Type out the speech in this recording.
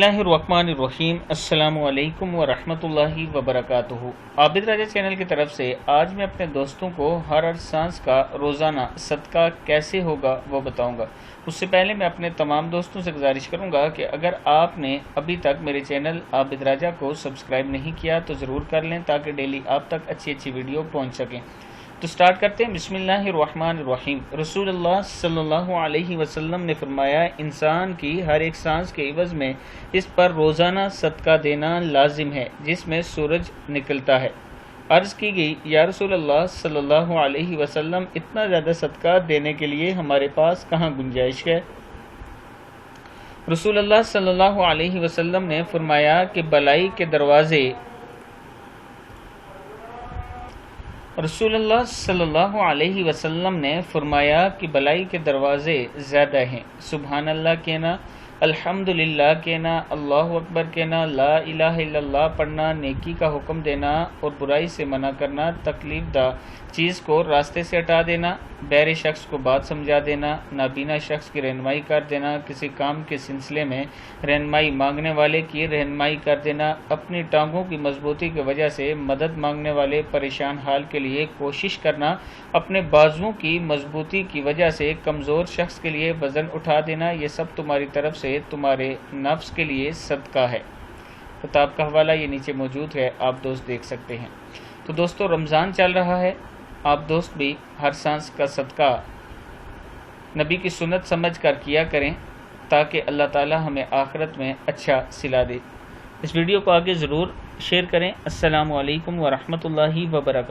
बिस्मिल्लाहिर्रहमानिर्रहीम। अस्सलामु अलैकुम वरहमतुल्लाहि वबरकातुहू। आबिद राजा चैनल की तरफ से आज मैं अपने दोस्तों को हर सांस का रोज़ाना सदका कैसे होगा वो बताऊंगा। उससे पहले मैं अपने तमाम दोस्तों से गुजारिश करूंगा कि अगर आपने अभी तक मेरे चैनल आबिद राजा को सब्सक्राइब नहीं किया तो ज़रूर कर लें ताकि डेली आप तक अच्छी अच्छी वीडियो पहुँच सकें। तो स्टार्ट करते हैं। बिस्मिल्लाहिर्रहमानिर्रहीम। रसूलुल्लाह सल्लल्लाहु अलैहि वसल्लम ने फरमाया, इंसान की हर एक सांस के इवज़ में इस पर रोज़ाना सदका देना लाजिम है जिसमें सूरज निकलता है। अर्ज़ की गई, या रसूलल्लाह सल्लल्लाहु अलैहि वसल्लम, इतना ज़्यादा सदका देने के लिए हमारे पास कहाँ गुंजाइश है? रसूलुल्लाह सल्लल्लाहु अलैहि वसल्लम ने फरमाया कि भलाई के दरवाज़े रसूलुल्लाह सल्लल्लाहु अलैहि वसल्लम ने फरमाया कि भलाई के दरवाज़े ज़्यादा हैं। सुबहान अल्लाह कहना, अल्हम्दुलिल्लाह कहना, अल्लाहु अकबर कहना, ला इलाहा इल्लल्लाह पढ़ना, नेकी का हुक्म देना और बुराई से मना करना, तकलीफ दा चीज़ को रास्ते से हटा देना, बहरे शख्स को बात समझा देना, नाबीना शख्स की रहनुमाई कर देना, किसी काम के सिलसिले में रहनुमाई मांगने वाले की रहनुमाई कर देना, अपनी टांगों की मजबूती की वजह से मदद मांगने वाले परेशान हाल के लिए कोशिश करना, अपने बाजुओं की मजबूती की वजह से कमज़ोर शख्स के लिए वज़न उठा देना, ये सब तुम्हारी तरफ से तुम्हारे नफ्स के लिए सदका है। किताब का हवाला ये नीचे मौजूद है, आप दोस्त देख सकते हैं। तो दोस्तों, रमज़ान चल रहा है, आप दोस्त भी हर सांस का सदका नबी की सुन्नत समझ कर किया करें ताकि अल्लाह ताला हमें आखिरत में अच्छा सिला दे। इस वीडियो को आगे ज़रूर शेयर करें। अस्सलामु अलैकुम वरहमतुल्लाहि वबरकातुहू।